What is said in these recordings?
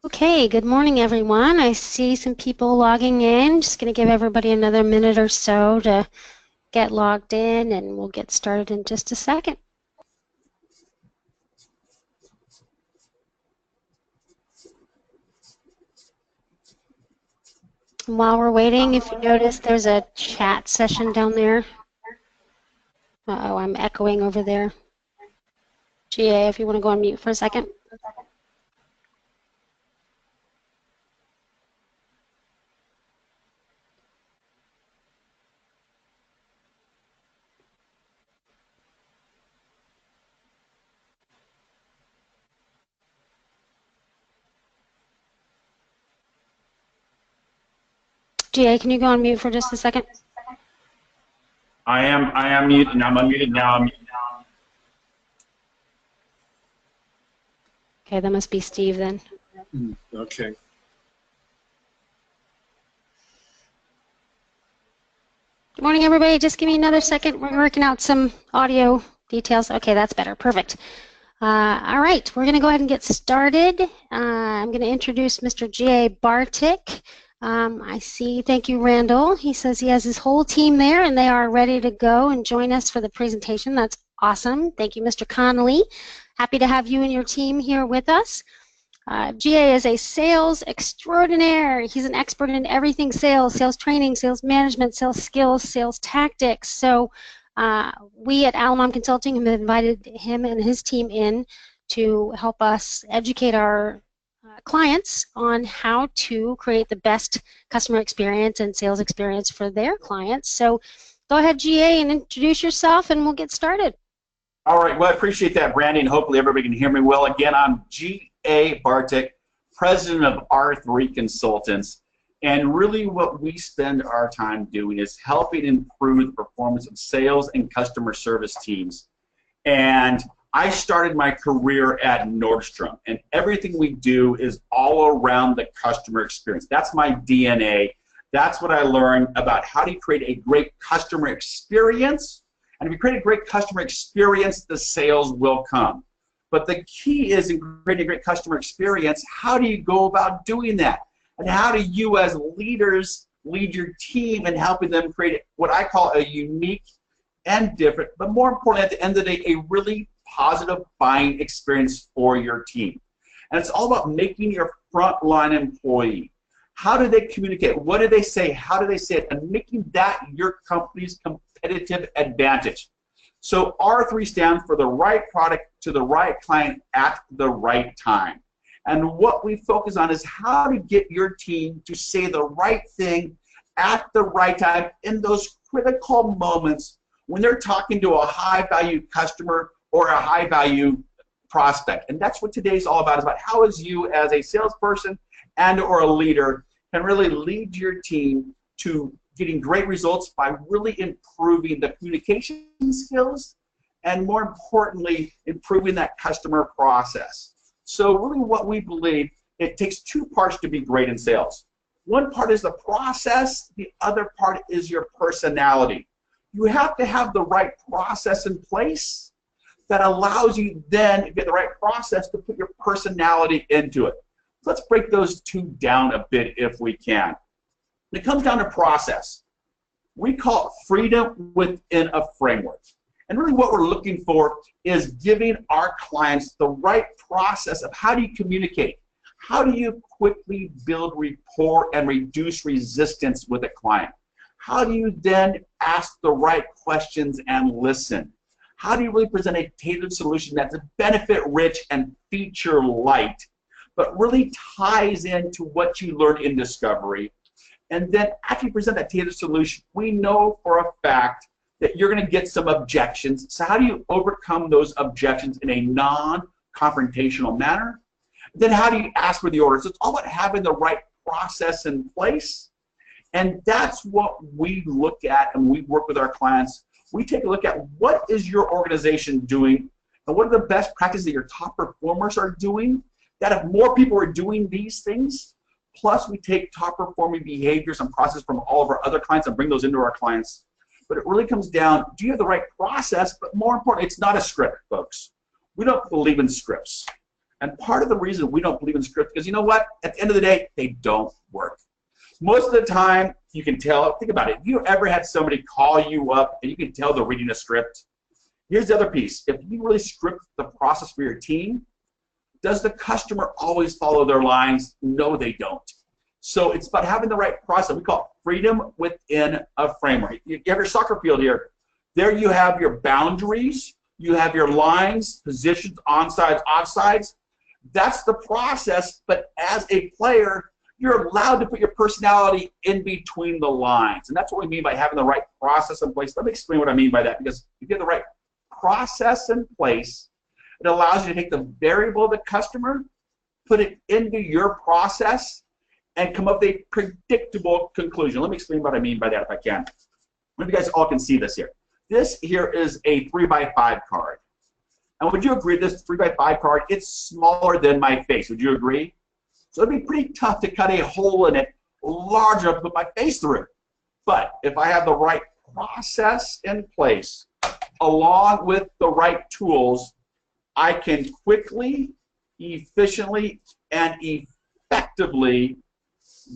Okay, good morning, everyone. I see some people logging in. Just going to give everybody another minute or so to get logged in, and we'll get started in just a second. And while we're waiting, if you notice, there's a chat session down there. Uh-oh, I'm echoing over there. GA, if you want to go on mute for a second. GA, can you go on mute for just a second? I am muted. I'm unmuted now. Okay, that must be Steve then. Okay. Good morning, everybody. Just give me another second. We're working out some audio details. Okay, that's better. Perfect. All right, we're going to go ahead and get started. I'm going to introduce Mr. G.A. Bartek. I see, thank you, Randall. He says he has his whole team there and they are ready to go and join us for the presentation. That's awesome. Thank you, Mr. Connolly. Happy to have you and your team here with us. GA is a sales extraordinaire. He's an expert in everything sales, sales training, sales management, sales skills, sales tactics. So we at Alamom Consulting have invited him and his team in to help us educate our clients on how to create the best customer experience and sales experience for their clients. So go ahead, GA, and introduce yourself, and we'll get started. All right. Well, I appreciate that, Brandy, and hopefully everybody can hear me well. Again, I'm G.A. Bartek, president of R3 Consultants. And really what we spend our time doing is helping improve the performance of sales and customer service teams. And I started my career at Nordstrom, and everything we do is all around the customer experience. That's my DNA. That's what I learned about how do you create a great customer experience. And if you create a great customer experience, the sales will come. But the key is in creating a great customer experience, how do you go about doing that? And how do you as leaders lead your team in helping them create what I call a unique and different, but more importantly, at the end of the day, a really positive buying experience for your team. And it's all about making your frontline employee. How do they communicate? What do they say? How do they say it? And making that your company's competitive advantage. So R3 stands for the right product to the right client at the right time. And what we focus on is how to get your team to say the right thing at the right time in those critical moments when they're talking to a high-value customer or a high-value prospect. And that's what today's all about, is about how is you as a salesperson and or a leader can really lead your team to getting great results by really improving the communication skills and, more importantly, improving that customer process. So really what we believe, it takes two parts to be great in sales. One part is the process, the other part is your personality. You have to have the right process in place that allows you then, if you get the right process, to put your personality into it. Let's break those two down a bit if we can. When it comes down to process, we call it freedom within a framework. And really what we're looking for is giving our clients the right process of how do you communicate? How do you quickly build rapport and reduce resistance with a client? How do you then ask the right questions and listen? How do you really present a tailored solution that's benefit-rich and feature-light, but really ties into what you learned in discovery? And then after you present that tailored solution, we know for a fact that you're going to get some objections. So how do you overcome those objections in a non-confrontational manner? Then how do you ask for the order? So it's all about having the right process in place. And that's what we look at and we work with our clients. We take a look at what is your organization doing and what are the best practices that your top performers are doing, that if more people are doing these things, plus we take top performing behaviors and processes from all of our other clients and bring those into our clients. But it really comes down, do you have the right process? But more importantly, it's not a script, folks. We don't believe in scripts. And part of the reason we don't believe in scripts is, you know what? At the end of the day, they don't work. Most of the time, you can tell. Think about it. If you ever had somebody call you up and you can tell they're reading a script, here's the other piece. If you really script the process for your team, does the customer always follow their lines? No, they don't. So it's about having the right process. We call it freedom within a framework. You have your soccer field here. There you have your boundaries. You have your lines, positions, onsides, offsides. That's the process, but as a player, you're allowed to put your personality in between the lines. And that's what we mean by having the right process in place. Let me explain what I mean by that, because if you have the right process in place, it allows you to take the variable of the customer, put it into your process, and come up with a predictable conclusion. Let me explain what I mean by that if I can. Maybe you guys all can see this here. This here is a 3x5 card. And would you agree this 3x5 card, it's smaller than my face? Would you agree? So it'd be pretty tough to cut a hole in it large enough to put my face through. But if I have the right process in place, along with the right tools, I can quickly, efficiently, and effectively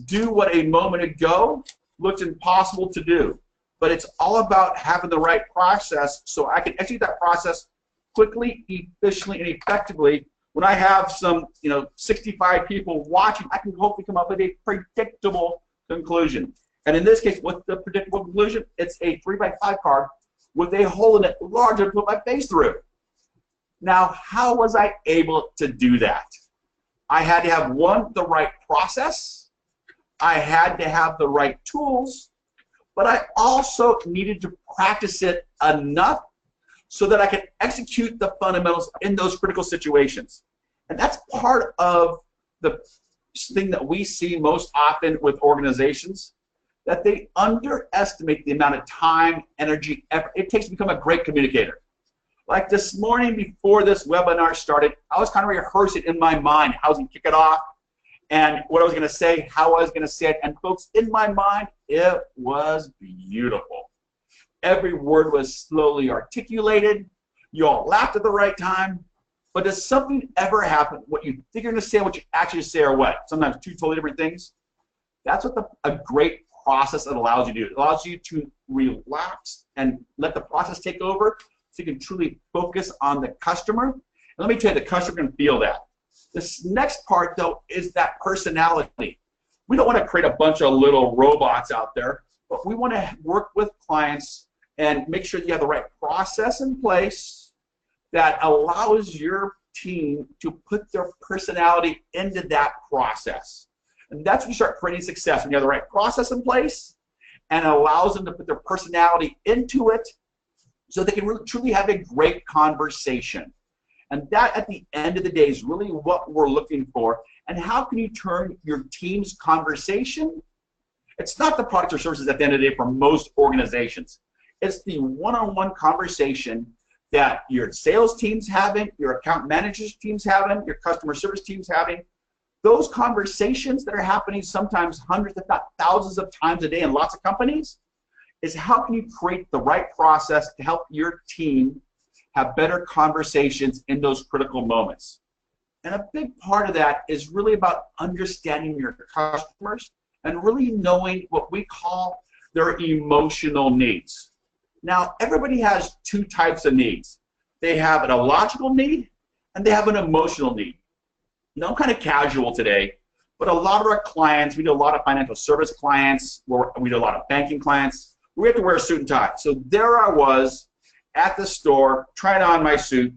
do what a moment ago looked impossible to do. But it's all about having the right process so I can execute that process quickly, efficiently, and effectively. When I have some, 65 people watching, I can hopefully come up with a predictable conclusion. And in this case, what's the predictable conclusion? It's a 3x5 card with a hole in it large enough to put my face through. Now, how was I able to do that? I had to have, one, the right process. I had to have the right tools. But I also needed to practice it enough so that I could execute the fundamentals in those critical situations. And that's part of the thing that we see most often with organizations, that they underestimate the amount of time, energy, effort it takes to become a great communicator. Like this morning before this webinar started, I was kind of rehearsing in my mind how I was going to kick it off and what I was going to say, how I was going to say it. And folks, in my mind, it was beautiful. Every word was slowly articulated. You all laughed at the right time. But does something ever happen? What you think you're going to say and what you actually say are what? Sometimes two totally different things. That's what a great process that allows you to do. It allows you to relax and let the process take over so you can truly focus on the customer. And let me tell you, the customer can feel that. This next part, though, is that personality. We don't want to create a bunch of little robots out there, but we want to work with clients and make sure you have the right process in place that allows your team to put their personality into that process. And that's when you start creating success, when you have the right process in place and allows them to put their personality into it so they can really, truly have a great conversation. And that, at the end of the day, is really what we're looking for. And how can you turn your team's conversation? It's not the products or services at the end of the day for most organizations. It's the one-on-one conversation that your sales team's having, your account managers team's having, your customer service team's having. Those conversations that are happening sometimes hundreds, if not thousands of times a day in lots of companies, is how can you create the right process to help your team have better conversations in those critical moments. And a big part of that is really about understanding your customers and really knowing what we call their emotional needs. Now, everybody has two types of needs. They have an illogical need and they have an emotional need. You know, I'm kind of casual today, but a lot of our clients, we do a lot of financial service clients, we do a lot of banking clients, we have to wear a suit and tie. So there I was at the store trying on my suit,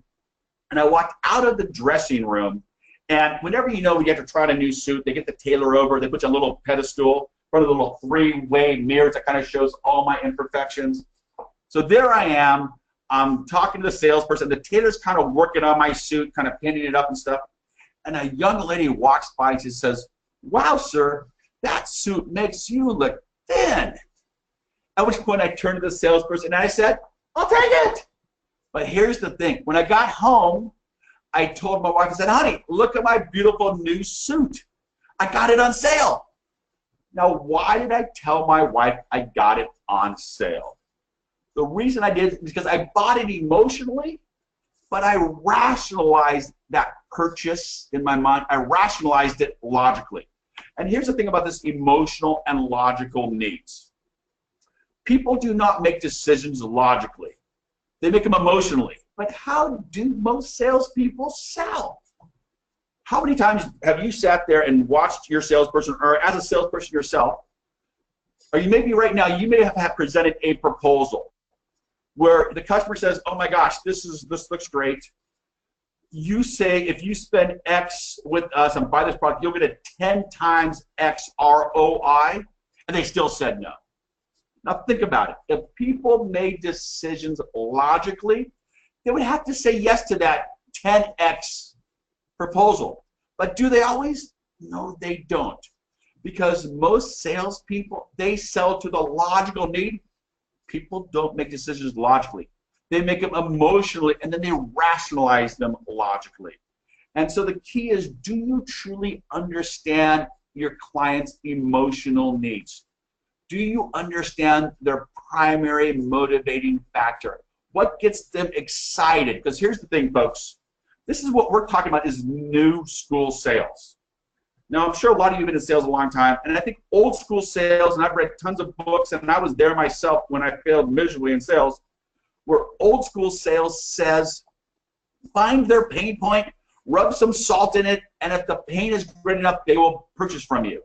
and I walked out of the dressing room, and whenever you know when you have to try on a new suit, they get the tailor over, they put you on a little pedestal in front of the little three-way mirrors that kind of shows all my imperfections. So there I am, I'm talking to the salesperson, the tailor's kind of working on my suit, kind of pinning it up and stuff, and a young lady walks by and she says, "Wow, sir, that suit makes you look thin." At which point I turned to the salesperson and I said, "I'll take it." But here's the thing. When I got home, I told my wife, I said, "Honey, look at my beautiful new suit. I got it on sale." Now, why did I tell my wife I got it on sale? The reason I did is because I bought it emotionally, but I rationalized that purchase in my mind. I rationalized it logically. And here's the thing about this emotional and logical needs. People do not make decisions logically. They make them emotionally. But how do most salespeople sell? How many times have you sat there and watched your salesperson, or as a salesperson yourself, or you maybe right now, you may have presented a proposal where the customer says, oh my gosh, this looks great. You say, if you spend X with us and buy this product, you'll get a 10 times X ROI, and they still said no. Now think about it. If people made decisions logically, they would have to say yes to that 10X proposal. But do they always? No, they don't. Because most salespeople, they sell to the logical need. People don't make decisions logically. They make them emotionally, and then they rationalize them logically. And so the key is, do you truly understand your client's emotional needs? Do you understand their primary motivating factor? What gets them excited? Because here's the thing, folks. This is what we're talking about, is new school sales. Now, I'm sure a lot of you have been in sales a long time, and I think old school sales, and I've read tons of books, and I was there myself when I failed miserably in sales, where old school sales says, find their pain point, rub some salt in it, and if the pain is great enough, they will purchase from you.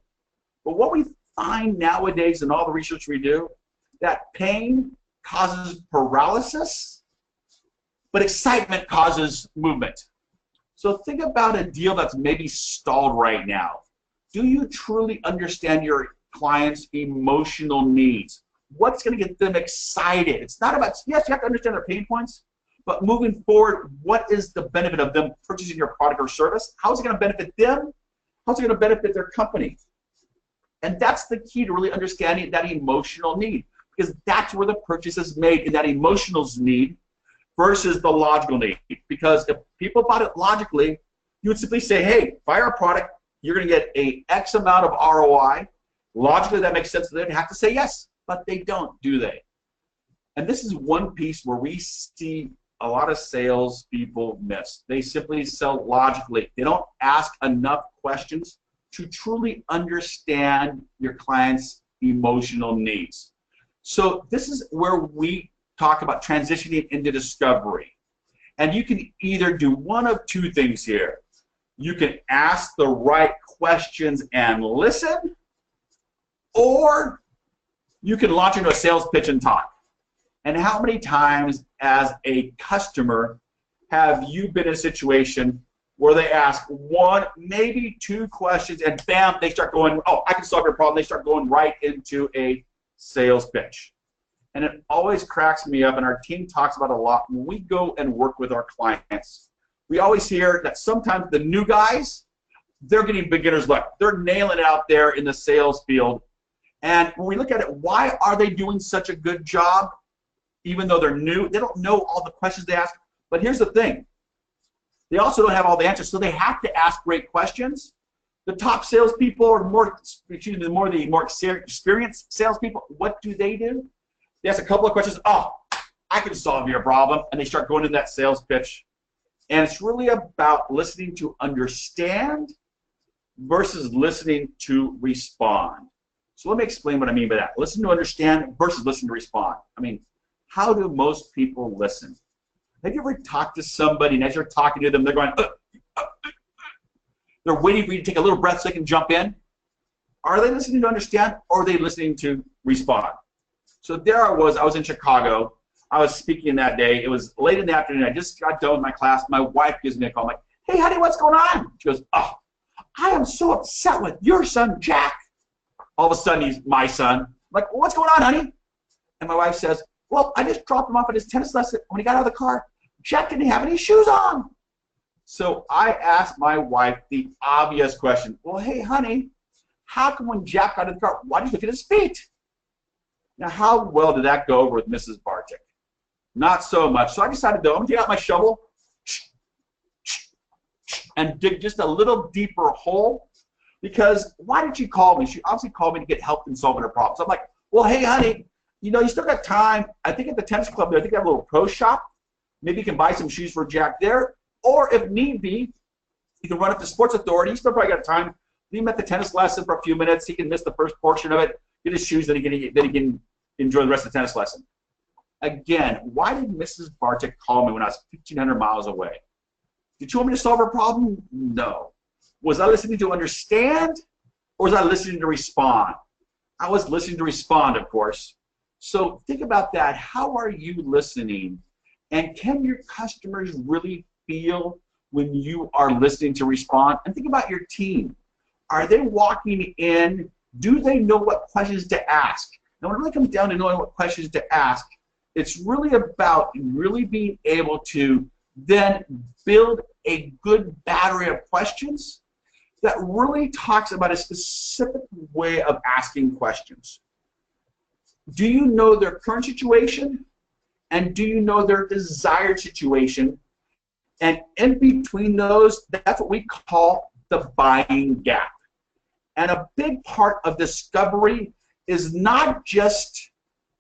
But what we find nowadays in all the research we do, that pain causes paralysis, but excitement causes movement. So think about a deal that's maybe stalled right now. Do you truly understand your client's emotional needs? What's going to get them excited? It's not about, yes, you have to understand their pain points, but moving forward, what is the benefit of them purchasing your product or service? How is it going to benefit them? How's it going to benefit their company? And that's the key to really understanding that emotional need, because that's where the purchase is made, in that emotional need versus the logical need. Because if people bought it logically, you would simply say, hey, buy our product, you're going to get a X amount of ROI. Logically, that makes sense. They'd have to say yes, but they don't, do they? And this is one piece where we see a lot of salespeople miss. They simply sell logically. They don't ask enough questions to truly understand your client's emotional needs. So this is where we talk about transitioning into discovery. And you can either do one of two things here. You can ask the right questions and listen, or you can launch into a sales pitch and talk. And how many times as a customer have you been in a situation where they ask one, maybe two questions, and bam, they start going, oh, I can solve your problem. They start going right into a sales pitch. And it always cracks me up, and our team talks about it a lot. When we go and work with our clients, we always hear that sometimes the new guys, they're getting beginner's luck. They're nailing it out there in the sales field. And when we look at it, why are they doing such a good job? Even though they're new, they don't know all the questions they ask. But here's the thing. They also don't have all the answers, so they have to ask great questions. The top salespeople, or more experienced salespeople, what do? They ask a couple of questions. Oh, I can solve your problem, and they start going into that sales pitch. And it's really about listening to understand versus listening to respond. So let me explain what I mean by that. Listen to understand versus listen to respond. I mean, how do most people listen? Have you ever talked to somebody, and as you're talking to them, they're going, they're waiting for you to take a little breath so they can jump in? Are they listening to understand, or are they listening to respond? So there I was in Chicago. I was speaking that day. It was late in the afternoon. I just got done with my class. My wife gives me a call. I'm like, hey, honey, what's going on? She goes, oh, I am so upset with your son, Jack. All of a sudden, he's my son. I'm like, well, what's going on, honey? And my wife says, well, I just dropped him off at his tennis lesson. When he got out of the car, Jack didn't have any shoes on. So I asked my wife the obvious question. Well, hey, honey, how come when Jack got out of the car, why did you look at his feet? Now, how well did that go over with Mrs. Bartek? Not so much. So I decided, though, I'm going to get out my shovel and dig just a little deeper hole, because why did she call me? She obviously called me to get help in solving her problem. So I'm like, well, hey, honey, you know, you still got time. I think at the tennis club there, I think they have a little pro shop. Maybe you can buy some shoes for Jack there. Or if need be, You can run up to Sports Authority. You still probably got time. Leave him at the tennis lesson for a few minutes. He can miss the first portion of it, get his shoes, then he can enjoy the rest of the tennis lesson. Again, why did Mrs. Bartek call me when I was 1,500 miles away? Did you want me to solve her problem? No. Was I listening to understand, or was I listening to respond? I was listening to respond, of course. So think about that. How are you listening? And can your customers really feel when you are listening to respond? And think about your team. Are they walking in? Do they know what questions to ask? Now, when it really comes down to knowing what questions to ask, it's really about really being able to then build a good battery of questions that really talks about a specific way of asking questions. Do you know their current situation? And do you know their desired situation? And in between those, that's what we call the buying gap. And a big part of discovery is not just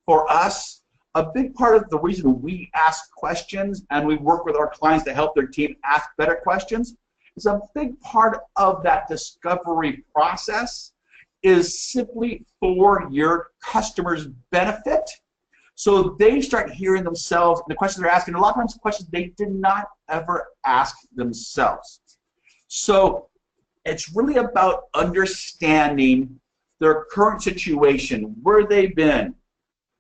for us. A big part of the reason we ask questions and we work with our clients to help their team ask better questions is a big part of that discovery process is simply for your customers' benefit. So they start hearing themselves, the questions they're asking, a lot of times questions they did not ever ask themselves. So it's really about understanding their current situation, where they've been,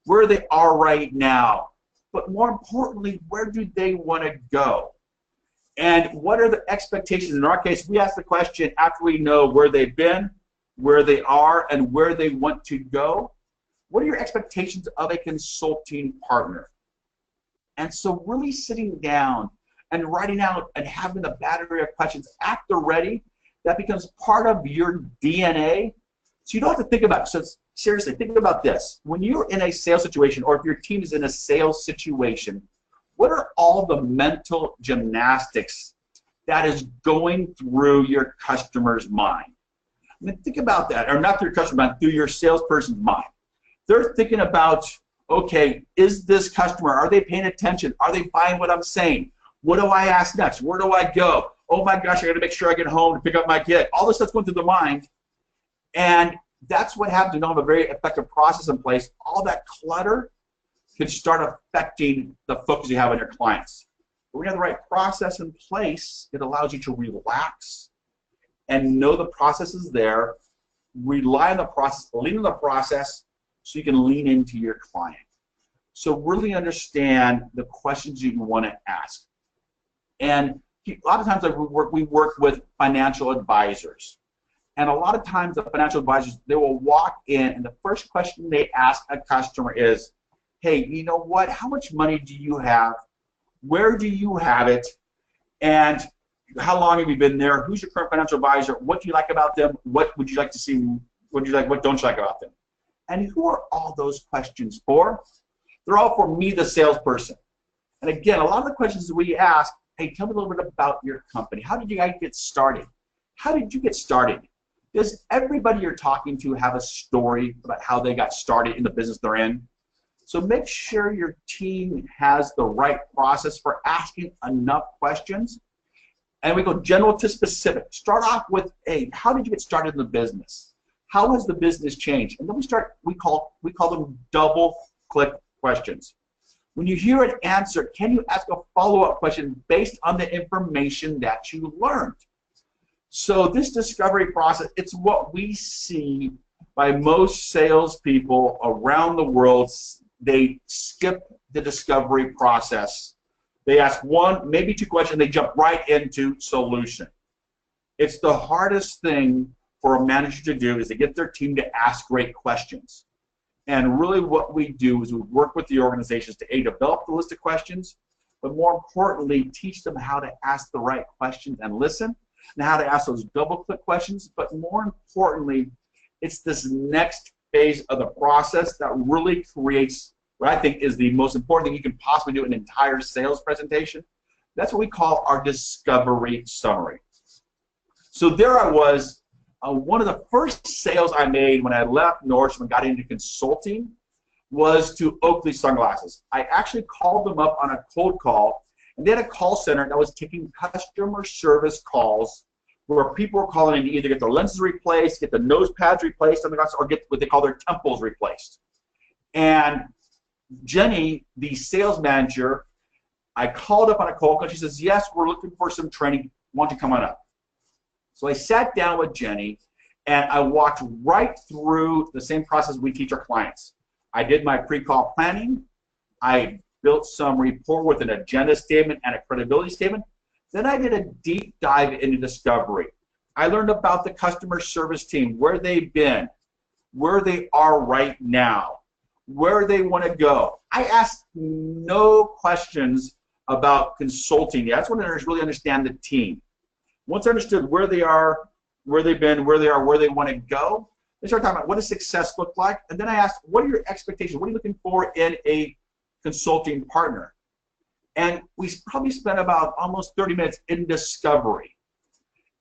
where they are right now, but more importantly, where do they want to go? And what are the expectations? In our case, we ask the question after we know where they've been, where they are, and where they want to go. What are your expectations of a consulting partner? And so really sitting down and writing out and having a battery of questions at the ready, that becomes part of your DNA. So you don't have to think about it. So seriously, think about this. When you're in a sales situation, or if your team is in a sales situation, what are all the mental gymnastics that is going through your customer's mind? I mean, think about that, or not through your customer's mind, through your salesperson's mind. They're thinking about, okay, is this customer, are they paying attention? Are they buying what I'm saying? What do I ask next? Where do I go? Oh my gosh, I gotta make sure I get home to pick up my kid. All this stuff's going through the mind. And that's what happens when you don't have a very effective process in place. All that clutter can start affecting the focus you have on your clients. But when you have the right process in place, it allows you to relax and know the process is there, rely on the process, lean on the process, so you can lean into your client. So really understand the questions you want to ask. And a lot of times we work with financial advisors. And a lot of times the financial advisors, they will walk in and the first question they ask a customer is, hey, you know what, how much money do you have? Where do you have it? And how long have you been there? Who's your current financial advisor? What do you like about them? What would you like to see? What do you like? What don't you like about them? And who are all those questions for? They're all for me, the salesperson. And again, a lot of the questions that we ask, hey, tell me a little bit about your company. How did you guys get started? How did you get started? Does everybody you're talking to have a story about how they got started in the business they're in? So make sure your team has the right process for asking enough questions. And we go general to specific. Start off with, hey, how did you get started in the business? How has the business changed? And then we call them double click questions. When you hear an answer, can you ask a follow-up question based on the information that you learned? So this discovery process, it's what we see by most salespeople around the world. They skip the discovery process. They ask one, maybe two questions, they jump right into solution. It's the hardest thing for a manager to do is to get their team to ask great questions. And really what we do is we work with the organizations to develop the list of questions, but more importantly, teach them how to ask the right questions and listen, and how to ask those double-click questions. But more importantly, it's this next phase of the process that really creates what I think is the most important thing you can possibly do in an entire sales presentation. That's what we call our discovery summary. So there I was. One of the first sales I made when I left Nordstrom and got into consulting was to Oakley Sunglasses. I actually called them up on a cold call, and they had a call center that was taking customer service calls where people are calling in to either get their lenses replaced, get the nose pads replaced, or get what they call their temples replaced. And Jenny, the sales manager, I called up on a cold call. She says, yes, we're looking for some training. Why don't you come on up? So I sat down with Jenny, and I walked right through the same process we teach our clients. I did my pre-call planning. I built some rapport with an agenda statement and a credibility statement. Then I did a deep dive into discovery. I learned about the customer service team, where they've been, where they are right now, where they want to go. I asked no questions about consulting. That's when I really understand the team. Once I understood where they are, where they've been, where they are, where they want to go, they started talking about what does success look like. And then I asked, what are your expectations? What are you looking for in a consulting partner? And we probably spent about almost 30 minutes in discovery.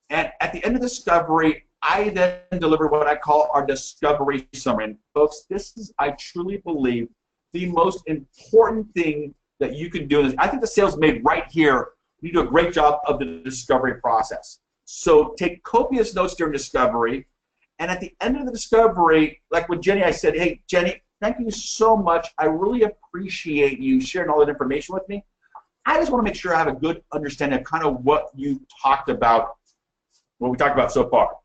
And at the end of discovery, I then delivered what I call our discovery summary. And folks, this is, I truly believe, the most important thing that you can do. I think the sales made right here, you do a great job of the discovery process. So take copious notes during discovery. And at the end of the discovery, like with Jenny, I said, hey, Jenny, thank you so much. I really appreciate you sharing all that information with me. I just want to make sure I have a good understanding of kind of what you talked about, what we talked about so far.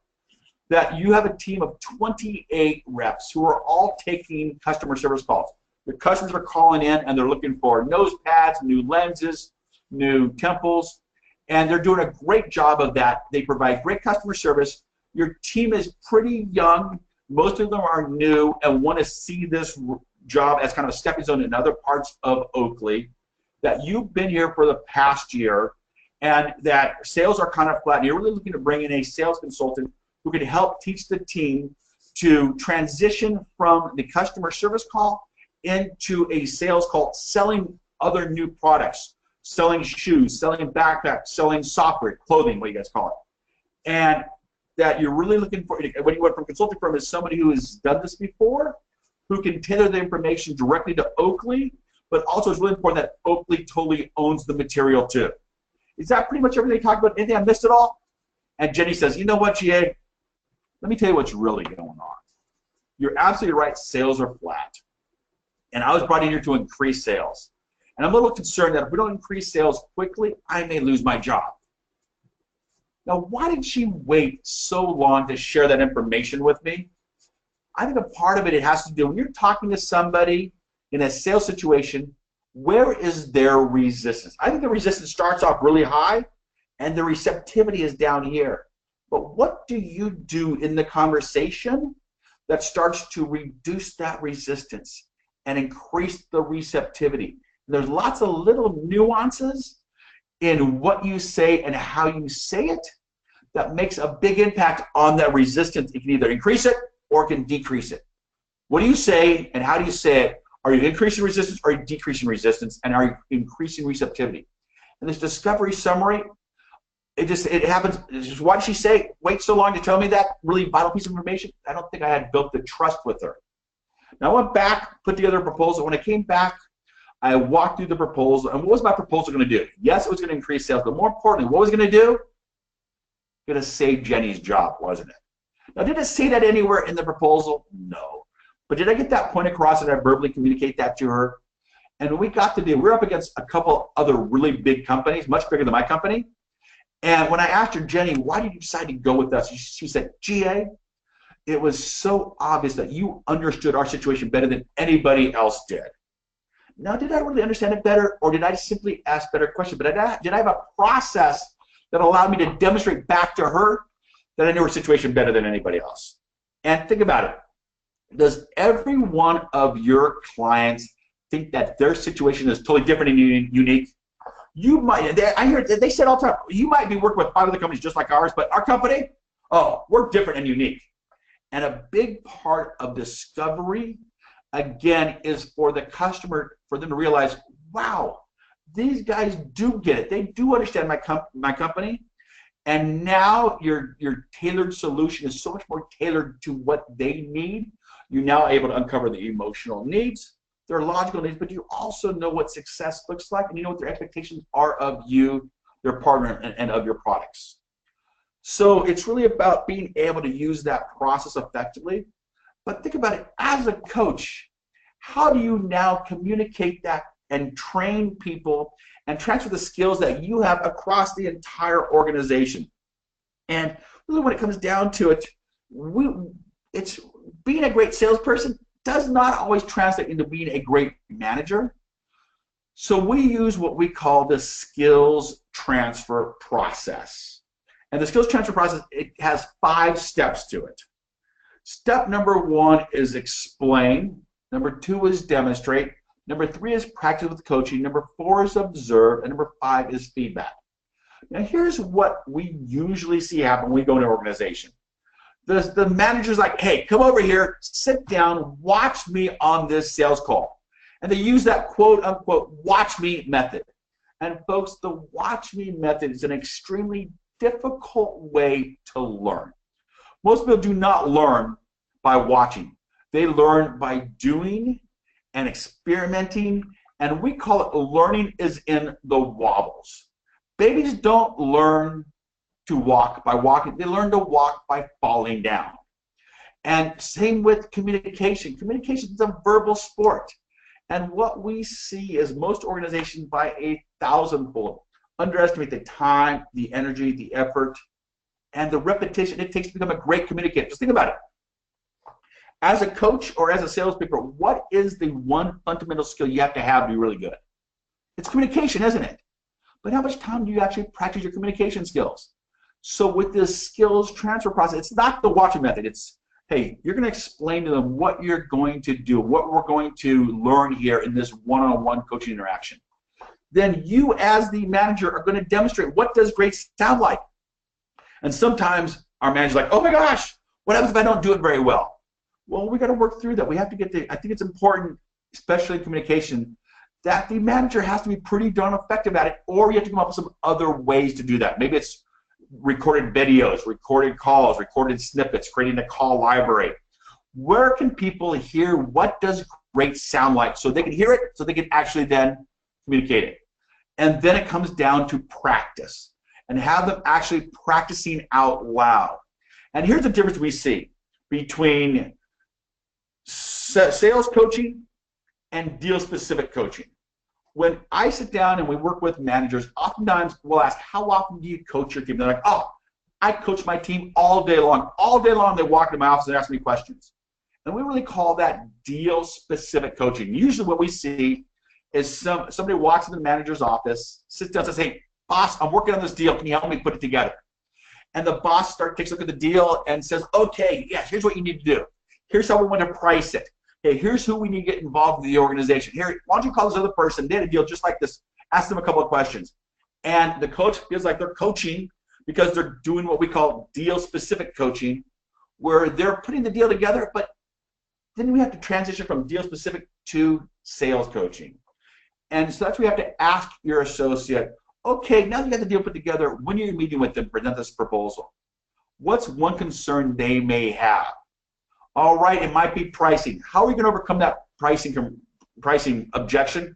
That you have a team of 28 reps who are all taking customer service calls. The customers are calling in and they're looking for nose pads, new lenses, new temples, and they're doing a great job of that. They provide great customer service. Your team is pretty young. Most of them are new and want to see this job as kind of a stepping stone in other parts of Oakley. That you've been here for the past year and that sales are kind of flat. And you're really looking to bring in a sales consultant who can help teach the team to transition from the customer service call into a sales call, selling other new products, selling shoes, selling backpacks, selling software, clothing, what you guys call it. And that you're really looking for, when you went from consulting firm, is somebody who has done this before, who can tailor the information directly to Oakley, but also it's really important that Oakley totally owns the material too. Is that pretty much everything they talked about? Anything I missed at all? And Jenny says, you know what, GA? Let me tell you what's really going on. You're absolutely right, sales are flat. And I was brought in here to increase sales. And I'm a little concerned that if we don't increase sales quickly, I may lose my job. Now, why did she wait so long to share that information with me? I think a part of it has to do, when you're talking to somebody in a sales situation, where is their resistance? I think the resistance starts off really high, and the receptivity is down here. But what do you do in the conversation that starts to reduce that resistance and increase the receptivity? And there's lots of little nuances in what you say and how you say it that makes a big impact on that resistance. It can either increase it or it can decrease it. What do you say and how do you say it? Are you increasing resistance or are you decreasing resistance? And are you increasing receptivity? And this discovery summary, it happens. Just, why did she say wait so long to tell me that really vital piece of information? I don't think I had built the trust with her. Now I went back, put together a proposal. When I came back, I walked through the proposal. And what was my proposal going to do? Yes, it was going to increase sales, but more importantly, what was it going to do? Going to save Jenny's job, wasn't it? Now, did it say that anywhere in the proposal? No. But did I get that point across and I verbally communicate that to her? And when we got to do, we're up against a couple other really big companies, much bigger than my company. And when I asked her, Jenny, why did you decide to go with us? She said, GA, it was so obvious that you understood our situation better than anybody else did. Now, did I really understand it better, or did I simply ask better questions? But did I have a process that allowed me to demonstrate back to her that I knew her situation better than anybody else? And think about it. Does every one of your clients think that their situation is totally different and unique? You might. I hear they said all the time, you might be working with 5 other companies just like ours, but our company, oh, we're different and unique. And a big part of discovery, again, is for the customer, for them to realize, wow, these guys do get it. They do understand my company. And now your tailored solution is so much more tailored to what they need. You're now able to uncover the emotional needs, their logical needs, but you also know what success looks like, and you know what their expectations are of you, their partner, and of your products. So it's really about being able to use that process effectively. But think about it, as a coach, how do you now communicate that and train people and transfer the skills that you have across the entire organization? And really when it comes down to it, it's being a great salesperson does not always translate into being a great manager. So we use what we call the skills transfer process. And the skills transfer process, it has 5 steps to it. Step number 1 is explain. Number 2 is demonstrate. Number 3 is practice with coaching. Number 4 is observe. And number 5 is feedback. Now here's what we usually see happen when we go into an organization. The manager's like, hey, come over here, sit down, watch me on this sales call. And they use that quote unquote watch me method. And folks, the watch me method is an extremely difficult way to learn. Most people do not learn by watching. They learn by doing and experimenting, and we call it learning is in the wobbles. Babies don't learn to walk by walking. They learn to walk by falling down. And same with communication. Communication is a verbal sport. And what we see is most organizations by a thousandfold underestimate the time, the energy, the effort, and the repetition it takes to become a great communicator. Just think about it. As a coach or as a salespeople, what is the one fundamental skill you have to be really good? It's communication, isn't it? But how much time do you actually practice your communication skills? So with this skills transfer process, it's not the watching method. It's, hey, you're going to explain to them what you're going to do, what we're going to learn here in this one-on-one coaching interaction. Then you as the manager are going to demonstrate what does great sound like. And sometimes our manager's like, oh my gosh, what happens if I don't do it very well? Well, we got to work through that. We have to get I think it's important, especially in communication, that the manager has to be pretty darn effective at it, or you have to come up with some other ways to do that. Maybe it's recorded videos, recorded calls, recorded snippets, creating a call library. Where can people hear what does great sound like so they can hear it, so they can actually then communicate it? And then it comes down to practice and have them actually practicing out loud. And here's the difference we see between sales coaching and deal-specific coaching. When I sit down and we work with managers, oftentimes we'll ask, how often do you coach your team? They're like, oh, I coach my team all day long. All day long they walk into my office and ask me questions. And we really call that deal-specific coaching. Usually what we see is somebody walks into the manager's office, sits down and says, hey, boss, I'm working on this deal. Can you help me put it together? And the boss takes a look at the deal and says, okay, yeah, here's what you need to do. Here's how we want to price it. Hey, here's who we need to get involved in the organization. Here, why don't you call this other person? They had a deal just like this. Ask them a couple of questions. And the coach feels like they're coaching because they're doing what we call deal-specific coaching, where they're putting the deal together, but then we have to transition from deal-specific to sales coaching. And so that's where you have to ask your associate, okay, now that you got the deal put together, when you're meeting with them, present this proposal. What's one concern they may have? All right, it might be pricing. How are we going to overcome that pricing objection?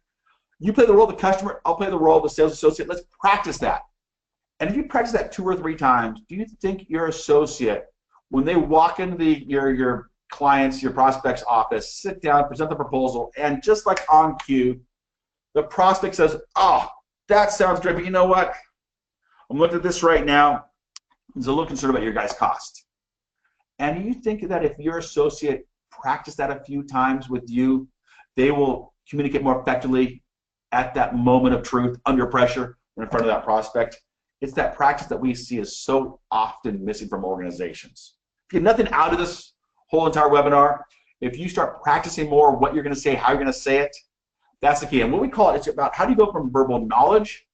You play the role of the customer, I'll play the role of the sales associate. Let's practice that. And if you practice that 2 or 3 times, do you think your associate, when they walk into your client's, your prospect's office, sit down, present the proposal, and just like on cue, the prospect says, oh, that sounds great, but you know what? I'm looking at this right now. I'm a little concerned about your guys' cost. And you think that if your associate practiced that a few times with you, they will communicate more effectively at that moment of truth under pressure in front of that prospect? It's that practice that we see is so often missing from organizations. If you get nothing out of this whole entire webinar, if you start practicing more what you're going to say, how you're going to say it, that's the key. And what we call it, it's about how do you go from verbal knowledge,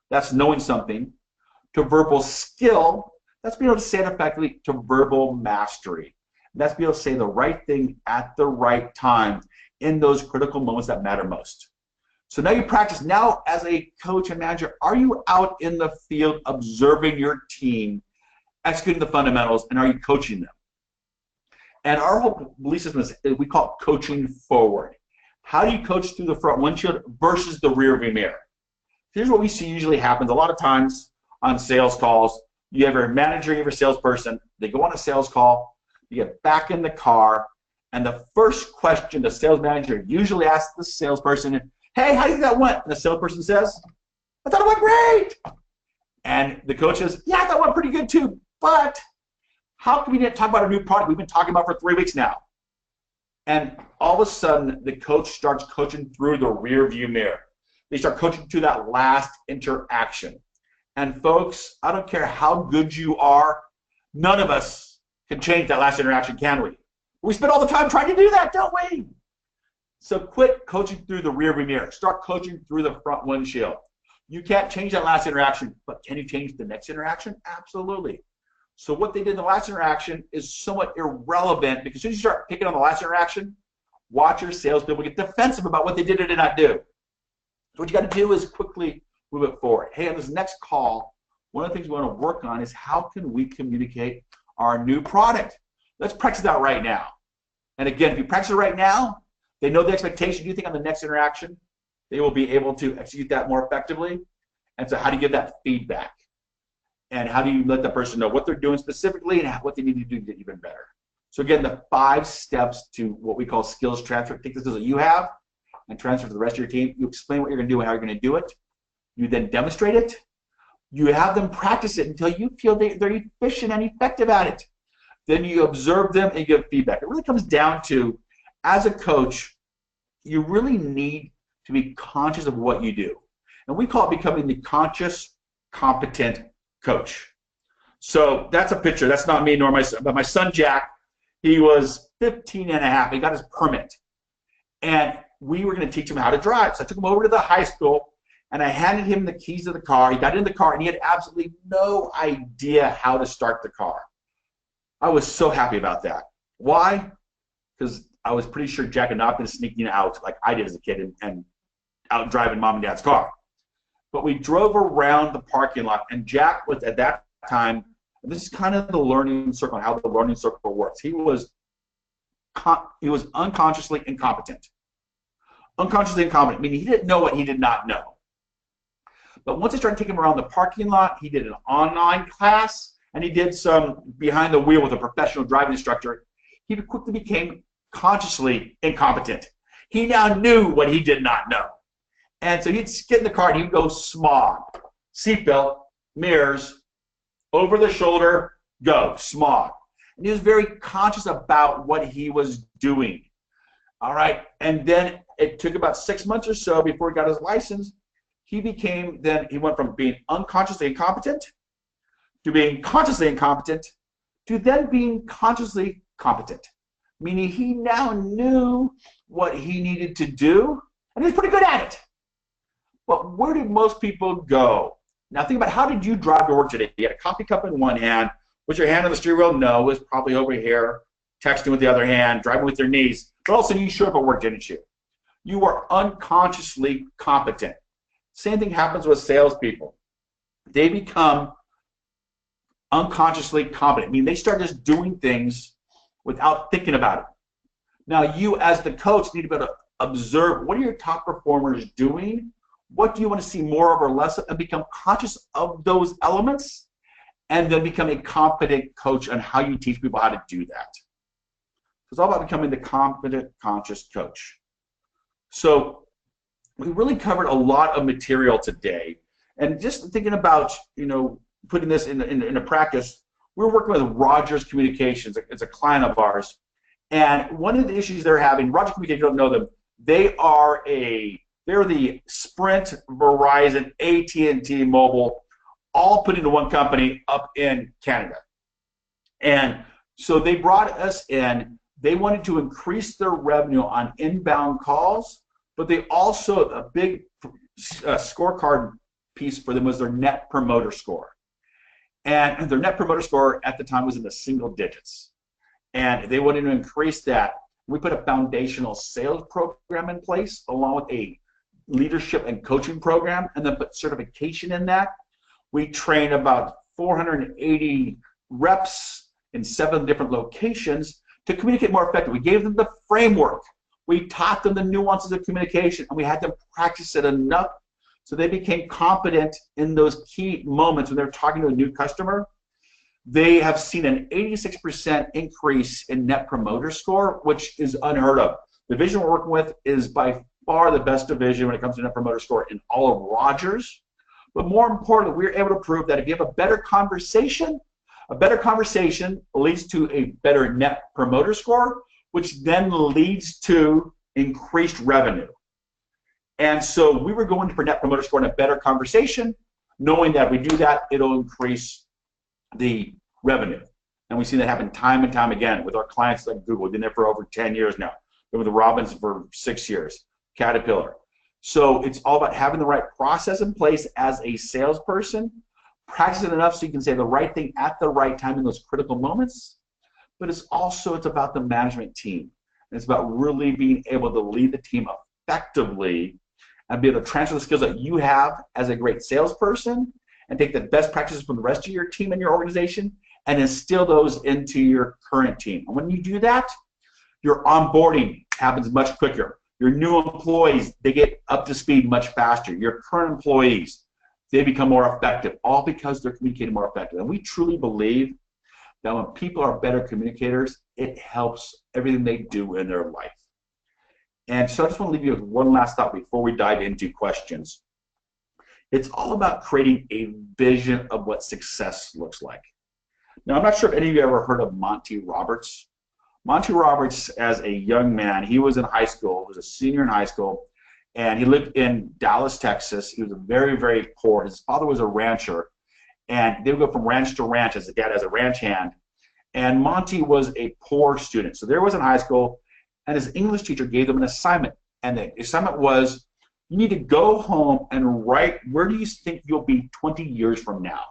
that's knowing something, to verbal skill, that's being able to say it effectively, to verbal mastery. And that's being able to say the right thing at the right time in those critical moments that matter most. So now you practice. Now as a coach and manager, are you out in the field observing your team, executing the fundamentals, and are you coaching them? And our whole belief system is we call it coaching forward. How do you coach through the front windshield versus the rear view mirror? Here's what we see usually happens a lot of times on sales calls. You have your manager, you have your salesperson. They go on a sales call. You get back in the car, and the first question the sales manager usually asks the salesperson is, "Hey, how do you think that went?" And the salesperson says, "I thought it went great." And the coach says, "Yeah, I thought it went pretty good too. But how come we didn't talk about a new product we've been talking about for 3 weeks now?" And all of a sudden, the coach starts coaching through the rear view mirror. They start coaching through that last interaction. And folks, I don't care how good you are, none of us can change that last interaction, can we? We spend all the time trying to do that, don't we? So quit coaching through the rear view mirror. Start coaching through the front windshield. You can't change that last interaction, but can you change the next interaction? Absolutely. So what they did in the last interaction is somewhat irrelevant, because as soon as you start picking on the last interaction, watch your salespeople get defensive about what they did or did not do. So what you got to do is quickly move it forward. Hey, on this next call, one of the things we want to work on is how can we communicate our new product? Let's practice that right now. And again, if you practice it right now, they know the expectation. Do you think on the next interaction, they will be able to execute that more effectively? And so how do you give that feedback? And how do you let the person know what they're doing specifically and what they need to do to get even better? So again, the 5 steps to what we call skills transfer. Take the skills that you have and transfer to the rest of your team. You explain what you're going to do and how you're going to do it. You then demonstrate it. You have them practice it until you feel they're efficient and effective at it. Then you observe them and you give feedback. It really comes down to, as a coach, you really need to be conscious of what you do. And we call it becoming the conscious, competent coach. So that's a picture. That's not me nor my son. But my son, Jack, he was 15 and a half. He got his permit. And we were going to teach him how to drive. So I took him over to the high school, and I handed him the keys of the car. He got in the car, and he had absolutely no idea how to start the car. I was so happy about that. Why? Because I was pretty sure Jack had not been sneaking out like I did as a kid and out driving mom and dad's car. But we drove around the parking lot, and Jack was at that time, and this is kind of the learning circle, how the learning circle works. He was unconsciously incompetent. Unconsciously incompetent, meaning he didn't know what he did not know. But once I started taking him around the parking lot, he did an online class, and he did some behind the wheel with a professional driving instructor. He quickly became consciously incompetent. He now knew what he did not know. And so he'd get in the car and he'd go smog, seatbelt, mirrors, over the shoulder, go, smog. And he was very conscious about what he was doing. All right. And then it took about 6 months or so before he got his license. He went from being unconsciously incompetent to being consciously incompetent to then being consciously competent. Meaning he now knew what he needed to do, and he was pretty good at it. But where did most people go? Now think about, how did you drive to work today? You had a coffee cup in one hand. Was your hand on the steering wheel? No, it was probably over here, texting with the other hand, driving with your knees. But all of a sudden you showed up at work, didn't you? You were unconsciously competent. Same thing happens with salespeople. They become unconsciously competent. I mean, they start just doing things without thinking about it. Now you as the coach need to be able to observe, what are your top performers doing? What do you want to see more of or less of, and become conscious of those elements, and then become a competent coach on how you teach people how to do that. It's all about becoming the competent, conscious coach. So we really covered a lot of material today, and just thinking about, putting this into practice, we're working with Rogers Communications. It's a client of ours, and one of the issues they're having, Rogers Communications, you don't know them, they're the Sprint, Verizon, AT&T Mobile, all put into one company up in Canada. And so they brought us in. They wanted to increase their revenue on inbound calls, but they also, a big scorecard piece for them was their Net Promoter Score. And their Net Promoter Score at the time was in the single digits. And they wanted to increase that. We put a foundational sales program in place along with a leadership and coaching program, and then put certification in that. We trained about 480 reps in 7 different locations to communicate more effectively. We gave them the framework. We taught them the nuances of communication, and we had them practice it enough so they became competent in those key moments when they're talking to a new customer. They have seen an 86% increase in Net Promoter Score, which is unheard of. The division we're working with is by far the best division when it comes to Net Promoter Score in all of Rogers. But more importantly, we're able to prove that if you have a better conversation leads to a better Net Promoter Score, which then leads to increased revenue. And so we were going for Net Promoter Score and a better conversation, knowing that if we do that, it'll increase the revenue. And we've seen that happen time and time again with our clients like Google. We've been there for over 10 years now. Been with the Robins for 6 years, Caterpillar. So it's all about having the right process in place as a salesperson, practice it enough so you can say the right thing at the right time in those critical moments. But it's about the management team. And it's about really being able to lead the team effectively and be able to transfer the skills that you have as a great salesperson and take the best practices from the rest of your team and your organization and instill those into your current team. And when you do that, your onboarding happens much quicker. Your new employees, they get up to speed much faster. Your current employees, they become more effective, all because they're communicating more effectively. And we truly believe that when people are better communicators, it helps everything they do in their life. And so I just want to leave you with one last thought before we dive into questions. It's all about creating a vision of what success looks like. Now, I'm not sure if any of you ever heard of Monty Roberts. Monty Roberts, as a young man, he was in high school, was a senior in high school, and he lived in Dallas, Texas. He was very, very poor. His father was a rancher, and they would go from ranch to ranch as a dad as a ranch hand. And Monty was a poor student. So there was in high school, and his English teacher gave them an assignment. And the assignment was, you need to go home and write, where do you think you'll be 20 years from now?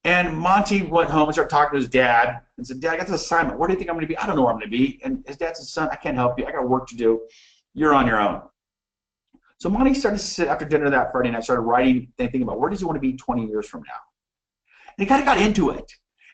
And Monty went home and started talking to his dad and said, Dad, I got this assignment. Where do you think I'm going to be? I don't know where I'm going to be. And his dad said, son, I can't help you. I got work to do. You're on your own. So Monty started to sit after dinner that Friday night, started writing, thinking about where does he want to be 20 years from now? And he kind of got into it.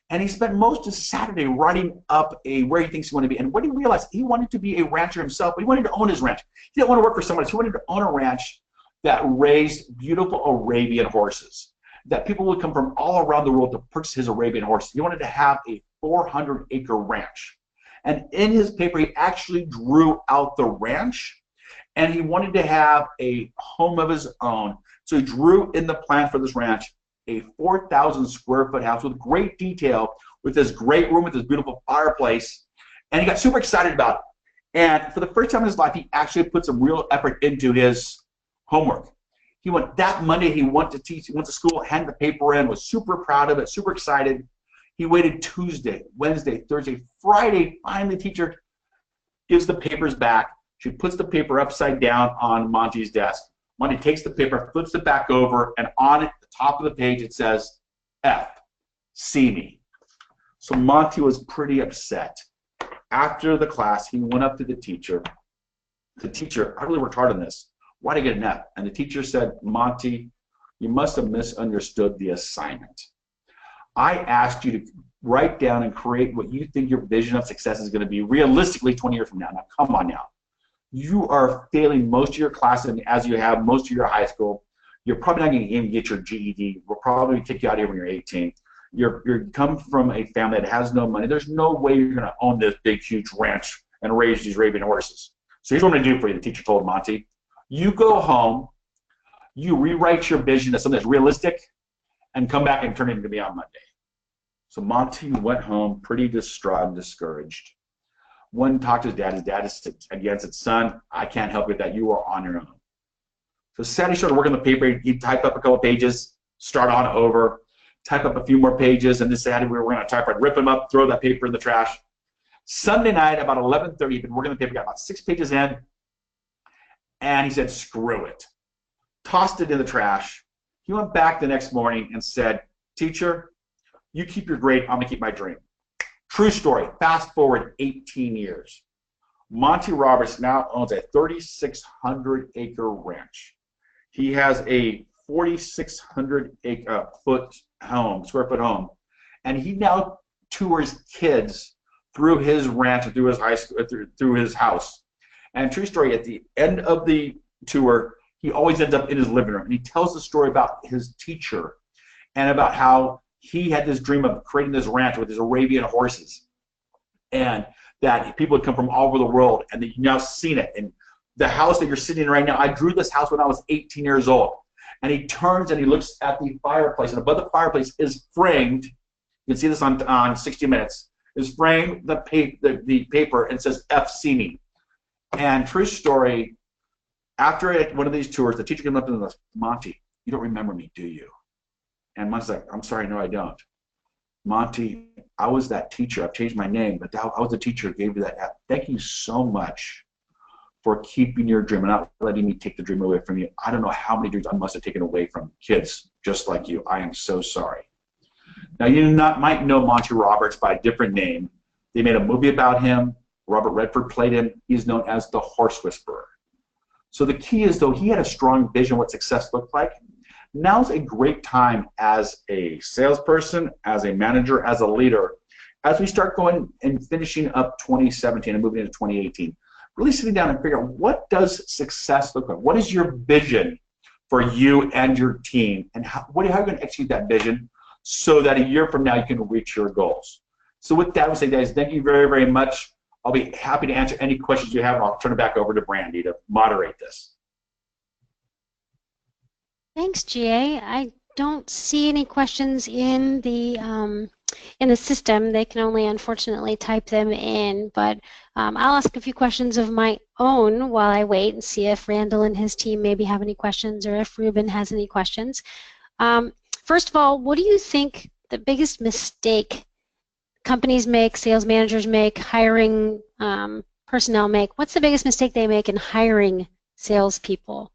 And he spent most of Saturday writing up where he thinks he wanted to be. And when he realized he wanted to be a rancher himself, but he wanted to own his ranch. He didn't want to work for someone else. He wanted to own a ranch that raised beautiful Arabian horses, that people would come from all around the world to purchase his Arabian horses. He wanted to have a 400-acre ranch. And in his paper, he actually drew out the ranch, and he wanted to have a home of his own. So he drew in the plan for this ranch a 4,000 square foot house with great detail, with this great room, with this beautiful fireplace, and he got super excited about it. And for the first time in his life, he actually put some real effort into his homework. He went that Monday, he went to teach, he went to school, handed the paper in, was super proud of it, super excited. He waited Tuesday, Wednesday, Thursday, Friday, finally the teacher gives the papers back. She puts the paper upside down on Monty's desk. Monty takes the paper, flips it back over, and on it, the top of the page, it says, F, see me. So Monty was pretty upset. After the class, he went up to the teacher. The teacher, I really worked hard on this. Why did I get an F? And the teacher said, Monty, you must have misunderstood the assignment. I asked you to write down and create what you think your vision of success is going to be realistically 20 years from now. Now, come on now. You are failing most of your classes as you have most of your high school. You're probably not going to even get your GED. We'll probably kick you out here when you're 18. You're come from a family that has no money. There's no way you're going to own this big, huge ranch and raise these Arabian horses. So here's what I'm going to do for you, the teacher told Monty. You go home, you rewrite your vision as something that's realistic, and come back and turn it into me on Monday. So Monty went home pretty distraught and discouraged. One talked to his dad again said, son, I can't help you with that. You are on your own. So Saturday started working on the paper. He'd type up a couple pages, start on over, type up a few more pages, and this Saturday we were going to typewriter, rip them up, throw that paper in the trash. Sunday night, about 11:30, he'd been working on the paper, got about 6 pages in, and he said, screw it. Tossed it in the trash. He went back the next morning and said, teacher, you keep your grade, I'm going to keep my dream. True story. Fast forward 18 years. Monty Roberts now owns a 3,600-acre ranch. He has a 4,600 square foot home, and he now tours kids through his ranch and through his high school, through his house. And true story, at the end of the tour, he always ends up in his living room, and he tells the story about his teacher and about how he had this dream of creating this ranch with his Arabian horses, and that people would come from all over the world, and that you've now seen it. And the house that you're sitting in right now, I drew this house when I was 18 years old. And he turns and he looks at the fireplace, and above the fireplace is framed, you can see this on 60 Minutes, is framed the paper, and it says FC me. And true story, after one of these tours, the teacher came up to him and goes, Monty, you don't remember me, do you? And Monty's like, I'm sorry, no, I don't. Monty, I was that teacher. I've changed my name, but I was the teacher who gave you that. Thank you so much for keeping your dream and not letting me take the dream away from you. I don't know how many dreams I must have taken away from kids just like you. I am so sorry. Now, you might know Monty Roberts by a different name. They made a movie about him. Robert Redford played him. He's known as the Horse Whisperer. So the key is, though, he had a strong vision of what success looked like. Now's a great time as a salesperson, as a manager, as a leader, as we start going and finishing up 2017 and moving into 2018. Really sitting down and figure out, what does success look like? What is your vision for you and your team? And how are you going to execute that vision so that a year from now you can reach your goals? So with that, I would say, guys, thank you very, very much. I'll be happy to answer any questions you have, and I'll turn it back over to Brandy to moderate this. Thanks, GA. I don't see any questions in the system. They can only, unfortunately, type them in. But I'll ask a few questions of my own while I wait and see if Randall and his team maybe have any questions, or if Ruben has any questions. First of all, what do you think the biggest mistake companies make, sales managers make, hiring personnel make? What's the biggest mistake they make in hiring salespeople?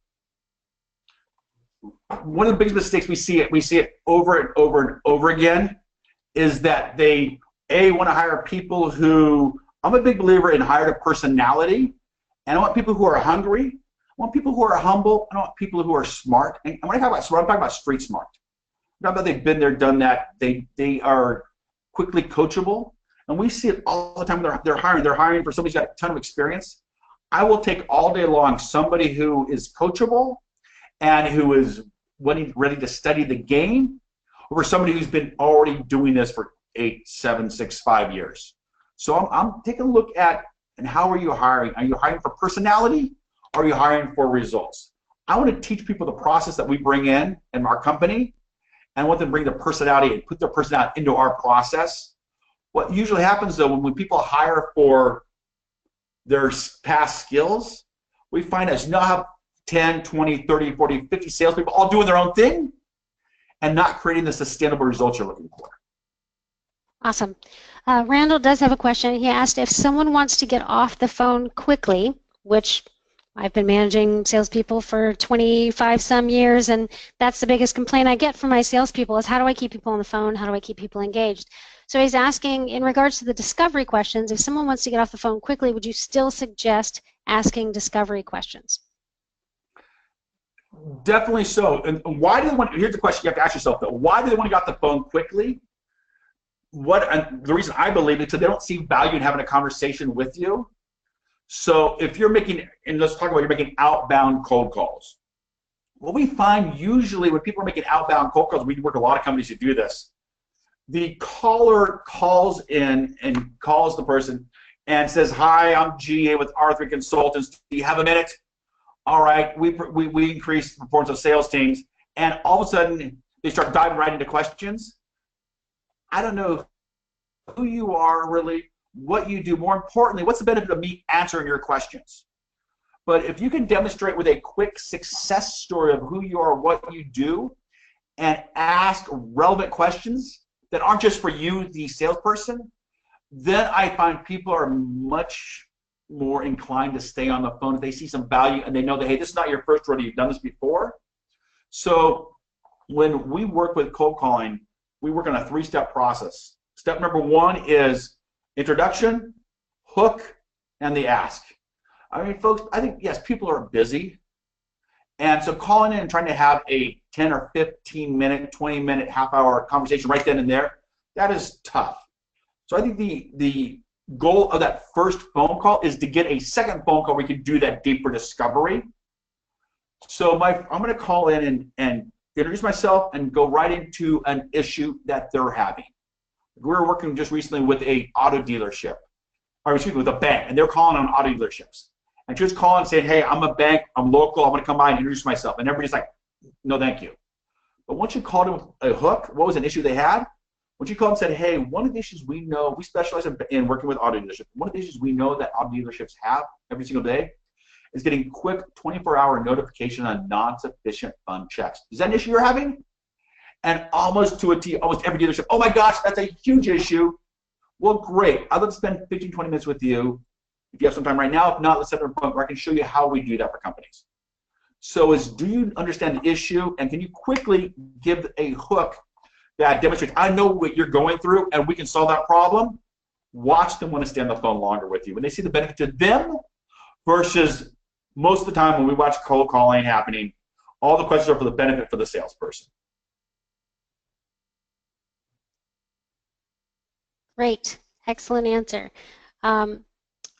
One of the biggest mistakes we see it over and over and over again, is that they want to hire people who, I'm a big believer in hire to personality, and I want people who are hungry, I want people who are humble, and I want people who are smart. And when I talk about smart, I'm talking about street smart. I'm talking about they've been there, done that. They are quickly coachable, and we see it all the time. They're hiring for somebody who's got a ton of experience. I will take all day long somebody who is coachable and who is ready to study the game, over somebody who's been already doing this for 8, 7, 6, 5 years. So I'm taking a look at, and how are you hiring? Are you hiring for personality, or are you hiring for results? I want to teach people the process that we bring in our company, and I want them to bring their personality and put their personality into our process. What usually happens, though, when people hire for their past skills, we find as you now have 10, 20, 30, 40, 50 salespeople all doing their own thing and not creating the sustainable results you're looking for. Awesome. Randall does have a question. He asked, if someone wants to get off the phone quickly, which I've been managing salespeople for 25 some years, and that's the biggest complaint I get from my salespeople is, how do I keep people on the phone? How do I keep people engaged? So he's asking, in regards to the discovery questions, if someone wants to get off the phone quickly, would you still suggest asking discovery questions? Definitely so. And why do they want? Here's the question you have to ask yourself, though. Why do they want to get off the phone quickly? The reason I believe it is because they don't see value in having a conversation with you. So if you're making, and let's talk about, you're making outbound cold calls. What we find usually when people are making outbound cold calls, we work with a lot of companies who do this. The caller calls in and calls the person and says, "Hi, I'm GA with R3 Consultants. Do you have a minute?" All right, we increase the performance of sales teams, and all of a sudden they start diving right into questions. I don't know who you are really, what you do. More importantly, what's the benefit of me answering your questions? But if you can demonstrate with a quick success story of who you are, what you do, and ask relevant questions that aren't just for you, the salesperson, then I find people are much more inclined to stay on the phone if they see some value and they know that, hey, this is not your first rodeo, you've done this before. So when we work with cold calling, we work on a 3-step process. Step number 1 is introduction, hook, and the ask. I mean, folks, I think, yes, people are busy. And so calling in and trying to have a 10 or 15 minute, 20 minute, half-hour conversation right then and there, that is tough. So I think the goal of that first phone call is to get a second phone call where we can do that deeper discovery. So I'm going to call in and introduce myself, and go right into an issue that they're having. We were working just recently with a auto dealership, or excuse me, with a bank, and they're calling on auto dealerships. And she was calling and saying, hey, I'm a bank, I'm local, I'm going to come by and introduce myself. And everybody's like, no, thank you. But once you called them a hook, what was an issue they had? When you called and said, hey, one of the issues we know, we specialize in working with auto dealerships. One of the issues we know that auto dealerships have every single day is getting quick 24-hour notification on non-sufficient fund checks. Is that an issue you're having? And almost to a T, almost every dealership, oh my gosh, that's a huge issue. Well, great. I'd love to spend 15, 20 minutes with you. If you have some time right now, if not, let's set up a point where I can show you how we do that for companies. So do you understand the issue, and can you quickly give a hook that demonstrates, I know what you're going through, and we can solve that problem? Watch them want to stay on the phone longer with you. When they see the benefit to them versus most of the time when we watch cold calling happening, all the questions are for the benefit for the salesperson. Great. Excellent answer.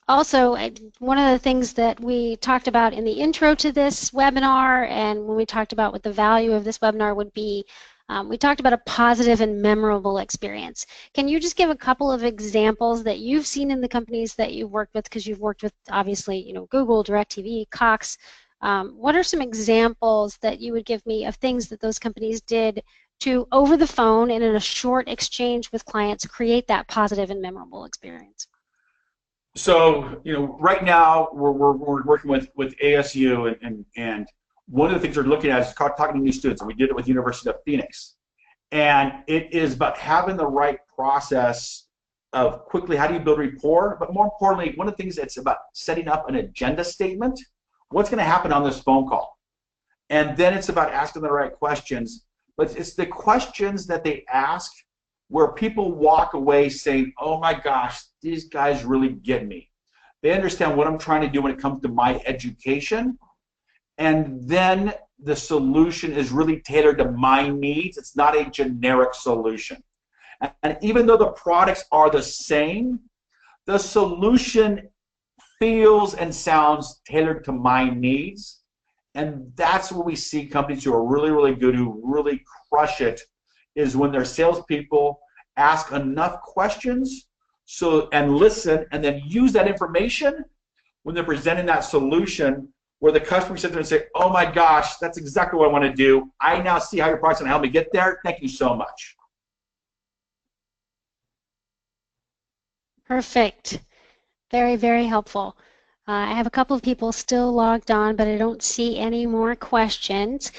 Also, one of the things that we talked about in the intro to this webinar, and when we talked about what the value of this webinar would be, we talked about a positive and memorable experience. Can you just give a couple of examples that you've seen in the companies that you've worked with, because you've worked with, obviously, you know, Google, DirecTV, Cox. What are some examples that you would give me of things that those companies did to, over the phone and in a short exchange with clients, create that positive and memorable experience? So, you know, right now we're working with ASU, and one of the things we're looking at is talking to new students, and we did it with University of Phoenix. And it is about having the right process of quickly, how do you build rapport? But more importantly, one of the things that's about setting up an agenda statement. What's going to happen on this phone call? And then it's about asking the right questions. But it's the questions that they ask where people walk away saying, oh my gosh, these guys really get me. They understand what I'm trying to do when it comes to my education. And then the solution is really tailored to my needs. It's not a generic solution. And even though the products are the same, the solution feels and sounds tailored to my needs. And that's where we see companies who are really, really good, who really crush it, is when their salespeople ask enough questions and listen, and then use that information when they're presenting that solution, where the customer sits there and say, oh my gosh, that's exactly what I want to do. I now see how your product's going to help me get there. Thank you so much. Perfect. Very, very helpful. I have a couple of people still logged on, but I don't see any more questions.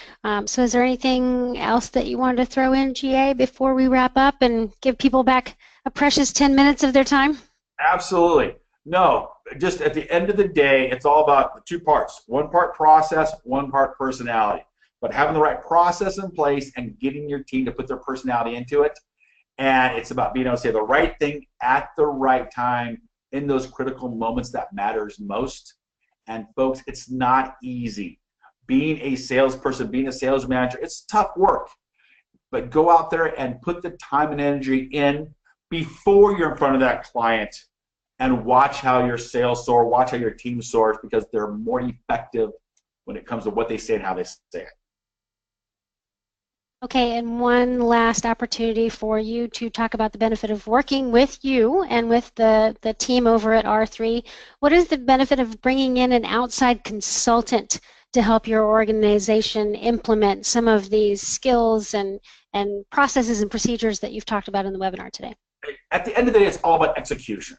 So is there anything else that you wanted to throw in, GA, before we wrap up and give people back a precious 10 minutes of their time? Absolutely. No, just at the end of the day, it's all about the two parts. One part process, one part personality. But having the right process in place and getting your team to put their personality into it. And it's about being able to say the right thing at the right time in those critical moments that matters most. And folks, it's not easy. Being a salesperson, being a sales manager, it's tough work. But go out there and put the time and energy in before you're in front of that client, and watch how your sales soar, watch how your team soars, because they're more effective when it comes to what they say and how they say it. Okay, and one last opportunity for you to talk about the benefit of working with you and with the team over at R3. What is the benefit of bringing in an outside consultant to help your organization implement some of these skills and processes and procedures that you've talked about in the webinar today? At the end of the day, it's all about execution.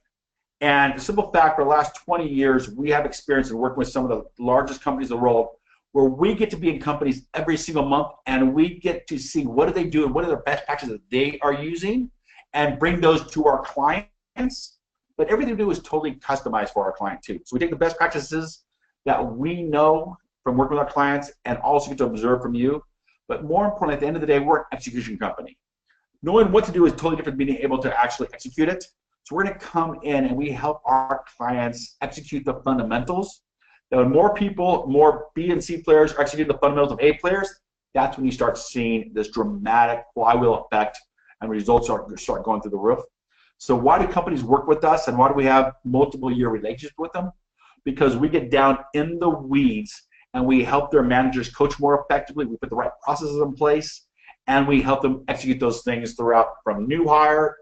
And the simple fact, for the last 20 years, we have experience in working with some of the largest companies in the world, where we get to be in companies every single month, and we get to see what do they do and what are the best practices that they are using, and bring those to our clients. But everything we do is totally customized for our client too. So we take the best practices that we know from working with our clients, and also get to observe from you. But more importantly, at the end of the day, we're an execution company. Knowing what to do is totally different than being able to actually execute it. So we're going to come in and we help our clients execute the fundamentals. Now, when more people, more B and C players are executing the fundamentals of A players, that's when you start seeing this dramatic flywheel effect, and results start going through the roof. So why do companies work with us, and why do we have multiple year relationships with them? Because we get down in the weeds and we help their managers coach more effectively. We put the right processes in place, and we help them execute those things throughout, from new hire,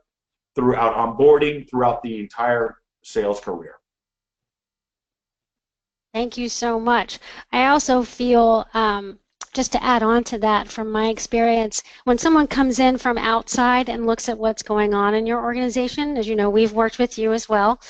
throughout onboarding, throughout the entire sales career. Thank you so much. I also feel, just to add on to that from my experience, when someone comes in from outside and looks at what's going on in your organization, as you know, we've worked with you as well.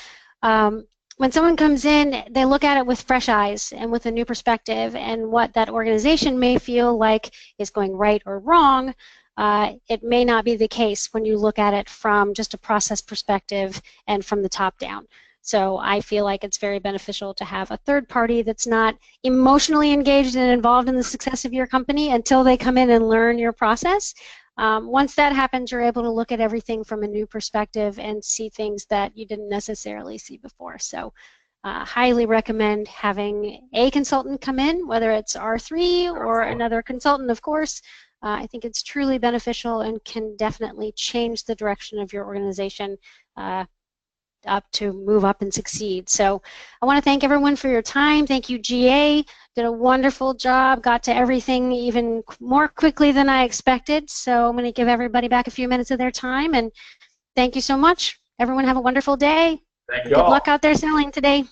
When someone comes in, they look at it with fresh eyes and with a new perspective, and what that organization may feel like is going right or wrong, it may not be the case when you look at it from just a process perspective and from the top down. So I feel like it's very beneficial to have a third party that's not emotionally engaged and involved in the success of your company until they come in and learn your process. Once that happens, you're able to look at everything from a new perspective and see things that you didn't necessarily see before. So highly recommend having a consultant come in, whether it's R3 or another consultant, of course. I think it's truly beneficial and can definitely change the direction of your organization up to move up and succeed. So I want to thank everyone for your time. Thank you, GA. Did a wonderful job, got to everything even more quickly than I expected. So I'm going to give everybody back a few minutes of their time, and thank you so much. Everyone have a wonderful day. Thank you Good all. luck out there selling today.